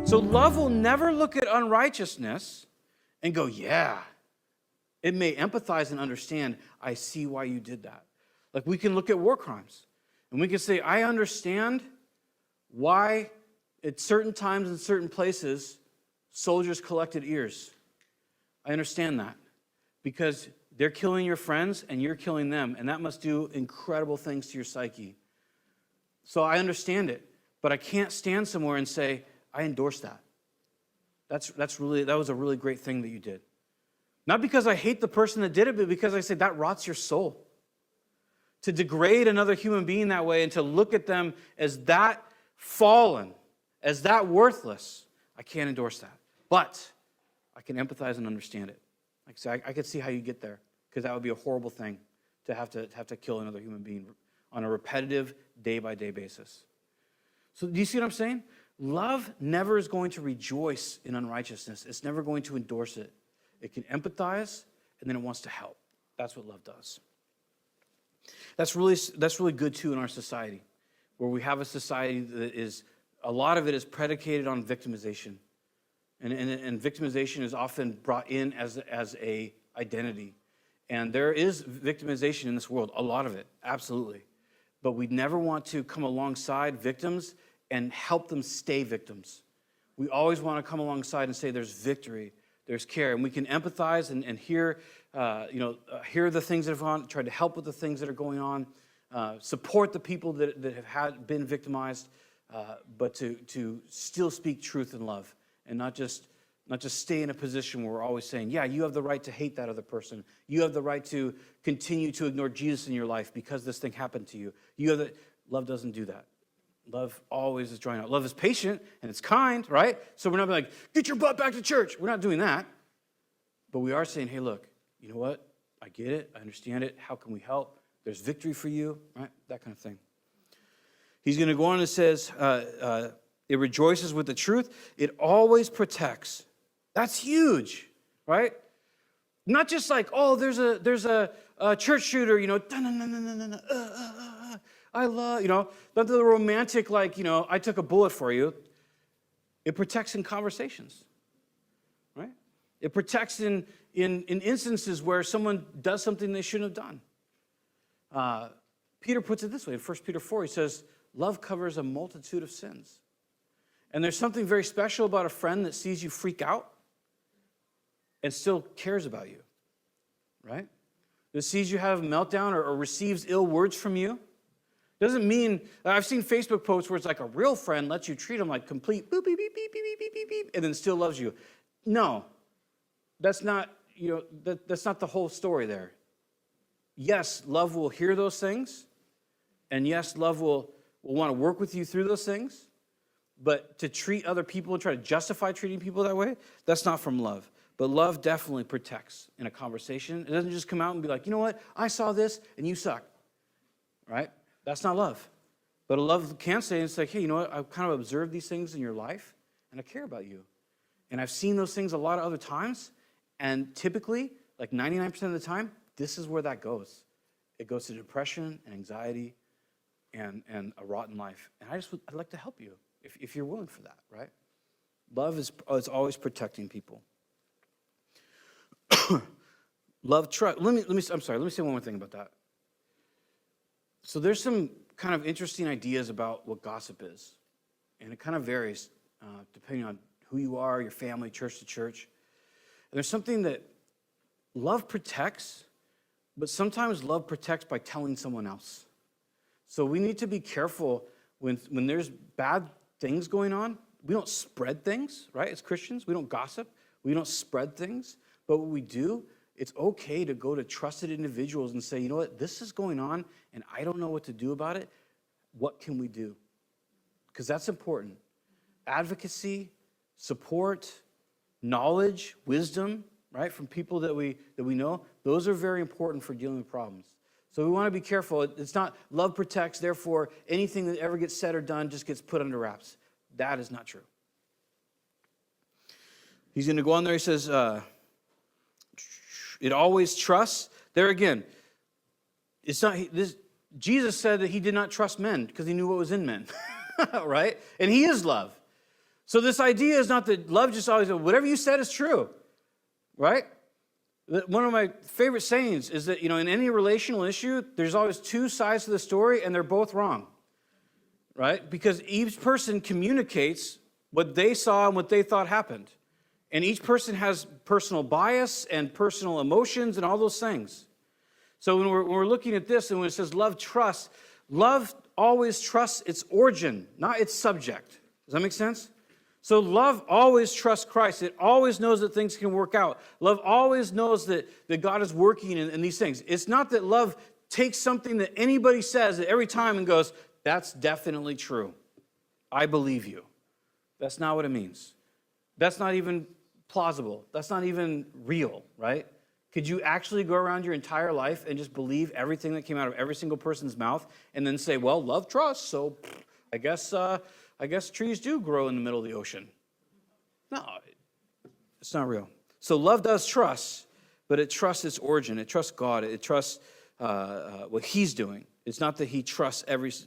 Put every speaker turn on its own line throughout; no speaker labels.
So love will never look at unrighteousness and go, yeah. It may empathize and understand, I see why you did that. Like we can look at war crimes and we can say, I understand why at certain times in certain places soldiers collected ears. I understand that because they're killing your friends and you're killing them, and that must do incredible things to your psyche. So I understand it, but I can't stand somewhere and say, I endorse that. That was a really great thing that you did. Not because I hate the person that did it, but because I say that rots your soul. To degrade another human being that way and to look at them as that fallen, as that worthless, I can't endorse that. But I can empathize and understand it. Like I say, I could see how you get there, because that would be a horrible thing to have to kill another human being on a repetitive, day-by-day basis. So do you see what I'm saying? Love never is going to rejoice in unrighteousness. It's never going to endorse it. It can empathize, and then it wants to help. That's what love does. That's really good, too, in our society, where we have a society that is, a lot of it is predicated on victimization. And victimization is often brought in as a identity. And there is victimization in this world, a lot of it, absolutely. But we never want to come alongside victims and help them stay victims. We always want to come alongside and say there's victory, there's care, and we can empathize and hear, hear the things that have gone, try to help with the things that are going on, support the people that have been victimized, but to still speak truth and love, and not just stay in a position where we're always saying, yeah, you have the right to hate that other person. You have the right to continue to ignore Jesus in your life because this thing happened to you. Love doesn't do that. Love always is drawing out. Love is patient and it's kind, right? So we're not like, get your butt back to church. We're not doing that. But we are saying, hey, look, you know what? I get it. I understand it. How can we help? There's victory for you, right? That kind of thing. He's going to go on and says, it rejoices with the truth. It always protects. That's huge, right? Not just like, oh, there's a church shooter, I love, not the romantic, like, I took a bullet for you. It protects in conversations, right? It protects in instances where someone does something they shouldn't have done. Peter puts it this way, in 1 Peter 4, he says, love covers a multitude of sins. And there's something very special about a friend that sees you freak out and still cares about you, right? That sees you have a meltdown or receives ill words from you. Doesn't mean, I've seen Facebook posts where it's like a real friend lets you treat them like complete boop, beep, beep, beep, beep, beep, beep, beep, and then still loves you. No, that's not, that's not the whole story there. Yes, love will hear those things, and yes, love will want to work with you through those things, but to treat other people and try to justify treating people that way, that's not from love. But love definitely protects in a conversation. It doesn't just come out and be like, you know what, I saw this and you suck, right? That's not love. But a love can say, it's like, hey, you know what, I've kind of observed these things in your life, and I care about you. And I've seen those things a lot of other times, and typically, like 99% of the time, this is where that goes. It goes to depression and anxiety and a rotten life. And I'd like to help you if you're willing for that, right? Love is always protecting people. Love, trust. Let me say one more thing about that. So there's some kind of interesting ideas about what gossip is. And it kind of varies depending on who you are, your family, church to church. And there's something that love protects, but sometimes love protects by telling someone else. So we need to be careful when there's bad things going on. We don't spread things, right? As Christians, we don't gossip. We don't spread things. But what we do, it's okay to go to trusted individuals and say, you know what, this is going on, and I don't know what to do about it. What can we do? Because that's important. Advocacy, support, knowledge, wisdom, right, from people that we know, those are very important for dealing with problems. So we want to be careful. It's not love protects, therefore anything that ever gets said or done just gets put under wraps. That is not true. He's going to go on there, he says, it always trusts. There again, it's not this. Jesus said that he did not trust men because he knew what was in men, right? And he is love. So this idea is not that love just always, whatever you said is true, right? One of my favorite sayings is that, in any relational issue, there's always two sides to the story, and they're both wrong, right? Because each person communicates what they saw and what they thought happened. And each person has personal bias and personal emotions and all those things. So when we're looking at this, and when it says love always trusts its origin, not its subject. Does that make sense? So love always trusts Christ. It always knows that things can work out. Love always knows that God is working in these things. It's not that love takes something that anybody says at every time and goes, that's definitely true. I believe you. That's not what it means. That's not even plausible. That's not even real, right? Could you actually go around your entire life and just believe everything that came out of every single person's mouth and then say, well, love trusts, so I guess trees do grow in the middle of the ocean? No, it's not real. So love does trust, but it trusts its origin. It trusts God. It trusts what He's doing. It's not that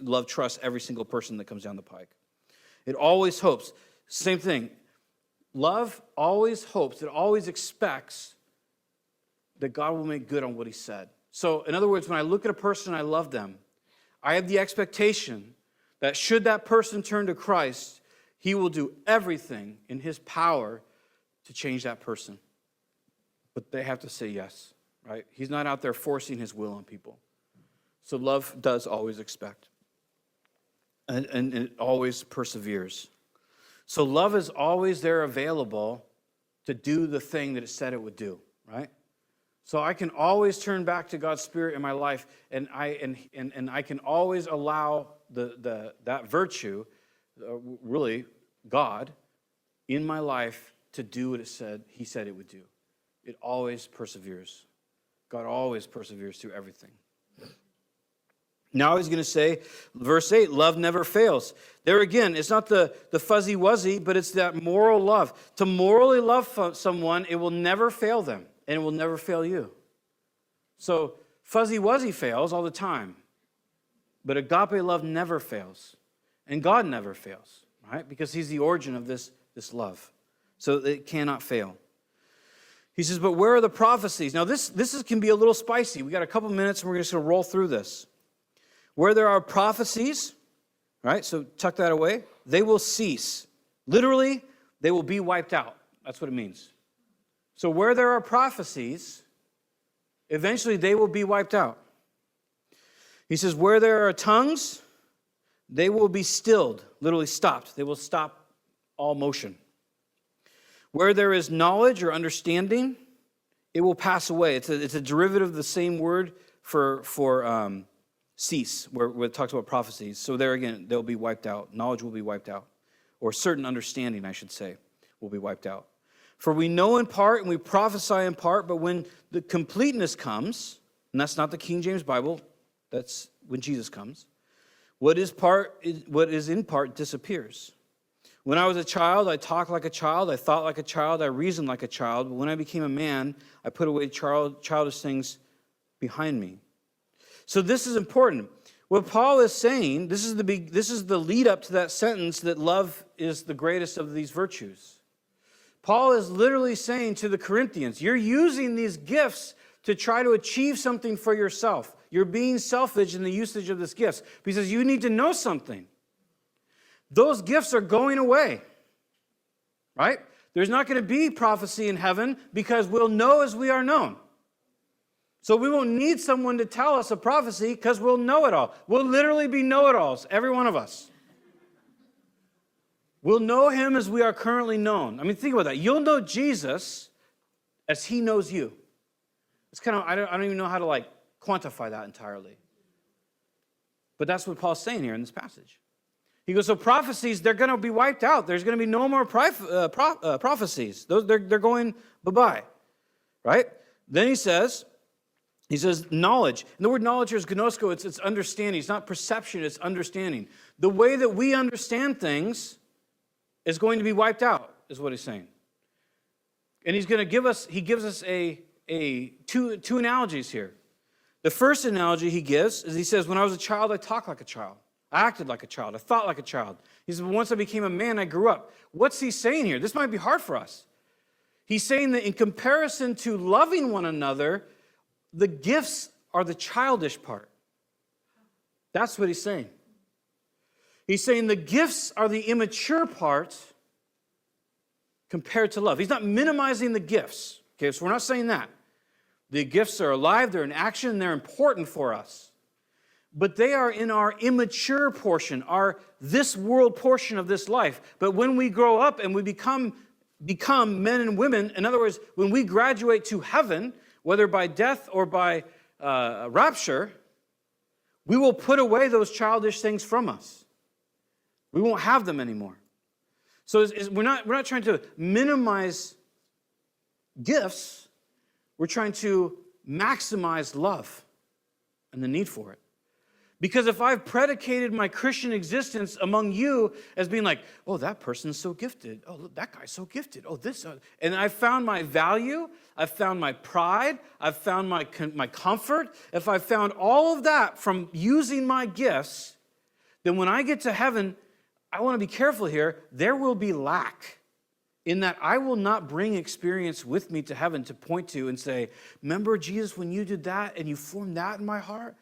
love trusts every single person that comes down the pike. It always hopes. Same thing. Love always hopes. It always expects that God will make good on what He said. So, in other words, when I look at a person and I love them, I have the expectation that should that person turn to Christ, He will do everything in His power to change that person. But they have to say yes, right? He's not out there forcing His will on people. So love does always expect. And it always perseveres. So love is always there available to do the thing that it said it would do, right? So I can always turn back to God's Spirit in my life, and I can always allow that virtue, really God, in my life to do what He said it would do. It always perseveres. God always perseveres through everything. Now he's going to say, verse 8, love never fails. There again, it's not the fuzzy-wuzzy, but it's that moral love. To morally love someone, it will never fail them, and it will never fail you. So fuzzy-wuzzy fails all the time, but agape love never fails, and God never fails, right? Because He's the origin of this love. So it cannot fail. He says, but where are the prophecies? Now this can be a little spicy. We got a couple minutes, and we're just going to roll through this. Where there are prophecies, right? So tuck that away. They will cease. Literally, they will be wiped out. That's what it means. So where there are prophecies, eventually they will be wiped out. He says, where there are tongues, they will be stilled, literally stopped. They will stop all motion. Where there is knowledge or understanding, it will pass away. It's a derivative of the same word for cease, where it talks about prophecies. So there again, they'll be wiped out. Knowledge will be wiped out. Or certain understanding, I should say, will be wiped out. For we know in part and we prophesy in part, but when the completeness comes, and that's not the King James Bible, that's when Jesus comes, what is in part disappears. When I was a child, I talked like a child, I thought like a child, I reasoned like a child, but when I became a man, I put away childish things behind me. So this is important. What Paul is saying, this is the lead up to that sentence that love is the greatest of these virtues. Paul is literally saying to the Corinthians, you're using these gifts to try to achieve something for yourself. You're being selfish in the usage of these gifts because you need to know something. Those gifts are going away, right? There's not going to be prophecy in heaven because we'll know as we are known. So we won't need someone to tell us a prophecy because we'll know it all. We'll literally be know-it-alls, every one of us. We'll know Him as we are currently known. I mean, think about that. You'll know Jesus as He knows you. It's kind of, I don't even know how to quantify that entirely. But that's what Paul's saying here in this passage. He goes, so prophecies, they're going to be wiped out. There's going to be no more prophecies. They're going bye-bye, right? Then he says knowledge. And the word knowledge here is gnosko. It's understanding. It's not perception. It's understanding. The way that we understand things is going to be wiped out, is what he's saying. And he gives us two analogies here. The first analogy he gives is he says, when I was a child, I talked like a child. I acted like a child. I thought like a child. He says, once I became a man, I grew up. What's he saying here? This might be hard for us. He's saying that in comparison to loving one another, the gifts are the childish part. That's what he's saying. He's saying the gifts are the immature part compared to love. He's not minimizing the gifts. Okay, so we're not saying that. The gifts are alive, they're in action, they're important for us. But they are in our immature portion, our this world portion of this life. But when we grow up and we become men and women, in other words, when we graduate to heaven, whether by death or by rapture, we will put away those childish things from us. We won't have them anymore. So we're not trying to minimize gifts. We're trying to maximize love and the need for it. Because if I've predicated my Christian existence among you as being like, oh, that person's so gifted. Oh, look, that guy's so gifted. Oh, this. And I've found my value. I've found my pride. I've found my comfort. If I've found all of that from using my gifts, then when I get to heaven, I want to be careful here. There will be lack in that I will not bring experience with me to heaven to point to and say, remember, Jesus, when you did that and you formed that in my heart?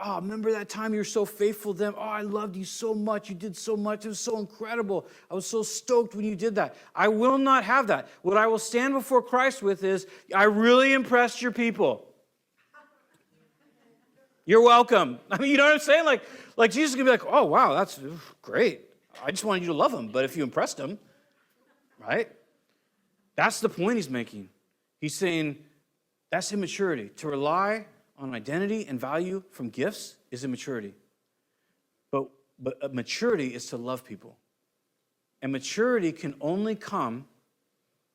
Oh, remember that time you were so faithful to them? Oh, I loved you so much. You did so much. It was so incredible. I was so stoked when you did that. I will not have that. What I will stand before Christ with is, I really impressed your people. You're welcome. I mean, you know what I'm saying? Like Jesus can be like, oh, wow, that's great. I just wanted you to love him. But if you impressed him, right? That's the point he's making. He's saying that's immaturity. To rely on identity and value from gifts is immaturity. But maturity is to love people. And maturity can only come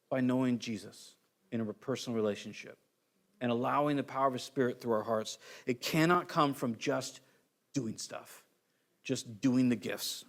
by knowing Jesus in a personal relationship and allowing the power of his Spirit through our hearts. It cannot come from just doing stuff, just doing the gifts.